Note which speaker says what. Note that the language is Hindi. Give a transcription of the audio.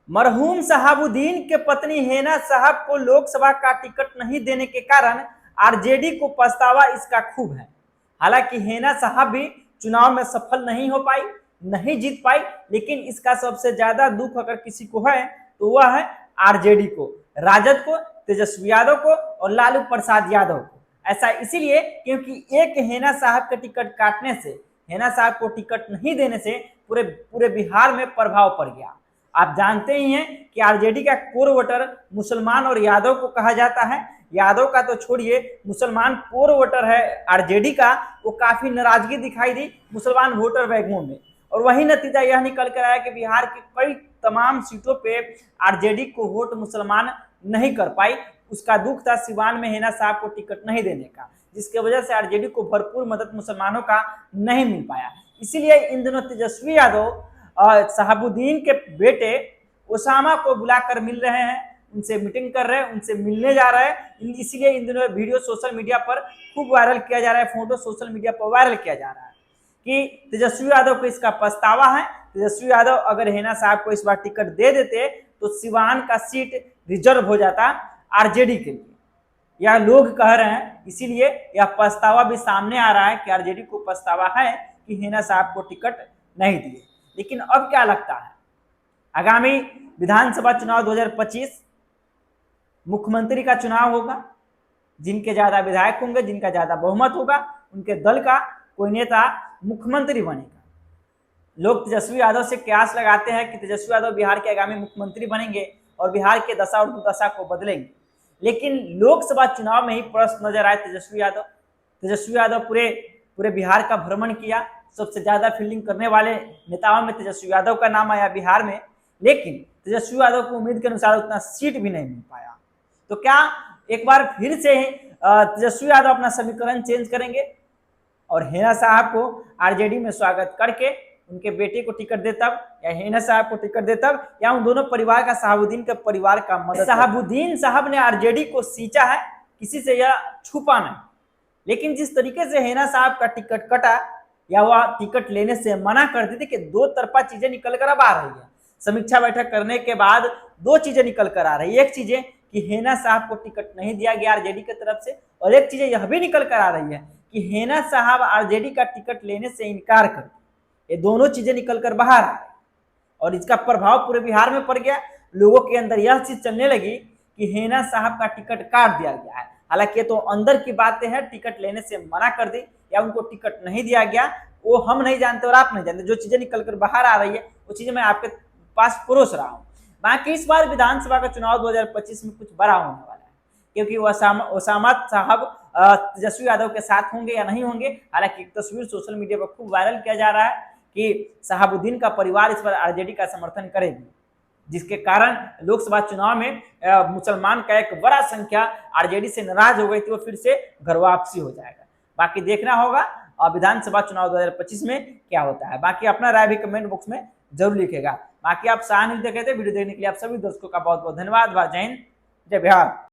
Speaker 1: मरहूम शहाबुद्दीन के पत्नी हेना साहब को लोकसभा का टिकट नहीं देने के कारण आरजेडी को पछतावा इसका खूब है। हालांकि हेना साहब भी चुनाव में सफल नहीं हो पाई, नहीं जीत पाई, लेकिन इसका सबसे ज्यादा दुख अगर किसी को है तो वह है आरजेडी को, राजद को, तेजस्वी यादव को और लालू प्रसाद यादव को। ऐसा इसीलिए क्योंकि एक हेना साहब के टिकट काटने से, हेना साहब को टिकट नहीं देने से पूरे पूरे बिहार में प्रभाव पड़ गया। आप जानते ही हैं कि आरजेडी का कोर वोटर मुसलमान और यादव को कहा जाता है। यादव का तो छोड़िए, मुसलमान कोर वोटर है आरजेडी का, वो काफी नाराजगी दिखाई दी मुसलमान वोटर वर्गों में, और वही नतीजा यह निकल कर आया कि बिहार की कई तमाम सीटों पे आरजेडी को वोट मुसलमान नहीं कर पाई। उसका दुख था सिवान में हेना साहब को टिकट नहीं देने का, जिसकी वजह से आरजेडी को भरपूर मदद मुसलमानों का नहीं मिल पाया। इसीलिए इन दिनों तेजस्वी यादव शहाबुद्दीन के बेटे ओसामा को बुलाकर मिल रहे हैं, उनसे मीटिंग कर रहे हैं, उनसे मिलने जा रहे हैं। इसीलिए इन दिनों वीडियो सोशल मीडिया पर खूब वायरल किया जा रहा है, फोटो सोशल मीडिया पर वायरल किया जा रहा है कि तेजस्वी यादव को इसका पछतावा है। तेजस्वी यादव अगर हेना साहब को इस बार टिकट दे देते तो सिवान का सीट रिजर्व हो जाता आरजेडी के लिए, यह लोग कह रहे हैं। इसीलिए यह पछतावा भी सामने आ रहा है कि आरजेडी को पछतावा है कि हेना साहब को टिकट नहीं दिए। लेकिन अब क्या लगता है, आगामी विधानसभा चुनाव 2025 मुख्यमंत्री का चुनाव होगा। जिनके ज्यादा विधायक होंगे, जिनका ज्यादा बहुमत होगा, उनके दल का कोई नेता मुख्यमंत्री बनेगा। लोग तेजस्वी यादव से कयास लगाते हैं कि तेजस्वी यादव बिहार के आगामी मुख्यमंत्री बनेंगे और बिहार के दशा और दुर्दशा को बदलेंगे। लेकिन लोकसभा चुनाव में ही प्रश्न नजर आए तेजस्वी यादव पूरे बिहार का भ्रमण किया। सबसे ज्यादा फील्डिंग करने वाले नेताओं में तेजस्वी यादव का नाम आया बिहार में, लेकिन तेजस्वी यादव को उम्मीद के अनुसार उतना सीट भी नहीं मिल पाया। तो क्या एक बार फिर से तेजस्वी यादव अपना समीकरण चेंज करेंगे और हेना साहब को आरजेडी में स्वागत करके उनके बेटे को टिकट दे तब, या हेना साहब को टिकट दे तब, या उन दोनों परिवार का, शहाबुद्दीन के परिवार का मदद। शहाबुद्दीन साहब ने आरजेडी को सींचा है, किसी से यह छुपा नहीं। लेकिन जिस तरीके से हेना साहब का टिकट कटा या वह टिकट लेने से मना कर दी थी कि दो तरफा चीजें निकल कर अब आ रही है। समीक्षा बैठक करने के बाद दो चीजें निकल कर आ रही है। एक चीजें कि हेना साहब को टिकट नहीं दिया गया आरजेडी की तरफ से, और एक चीजें यह भी निकल कर आ रही है कि हेना साहब आरजेडी का टिकट लेने से इनकार कर दिया। ये दोनों चीजें निकल कर बाहर आ रही और इसका प्रभाव पूरे बिहार में पड़ गया। लोगों के अंदर यह चीज चलने लगी कि हेना साहब का टिकट काट दिया गया है। हालांकि तो अंदर की बातें हैं, टिकट लेने से मना कर दी या उनको टिकट नहीं दिया गया, वो हम नहीं जानते और आप नहीं जानते। जो चीजें निकल कर बाहर आ रही है वो चीजें मैं आपके पास परोस रहा हूँ। बाकी इस बार विधानसभा का चुनाव 2025 में कुछ बड़ा होने वाला है, क्योंकि ओसामा साहब तेजस्वी यादव के साथ होंगे या नहीं होंगे। हालांकि एक तस्वीर सोशल मीडिया पर खूब वायरल किया जा रहा है कि शहाबुद्दीन का परिवार इस बार आरजेडी का समर्थन करेगी, जिसके कारण लोकसभा चुनाव में मुसलमान का एक बड़ा संख्या आरजेडी से नाराज हो गई थी, वो फिर से घर वापसी हो जाएगा। बाकी देखना होगा और विधानसभा चुनाव 2025 में क्या होता है। बाकी अपना राय भी कमेंट बॉक्स में जरूर लिखेगा। बाकी आप सहानुभूति देखे थे, वीडियो देखने के लिए आप सभी दोस्तों का बहुत बहुत धन्यवाद। जय हिंद, जय बिहार।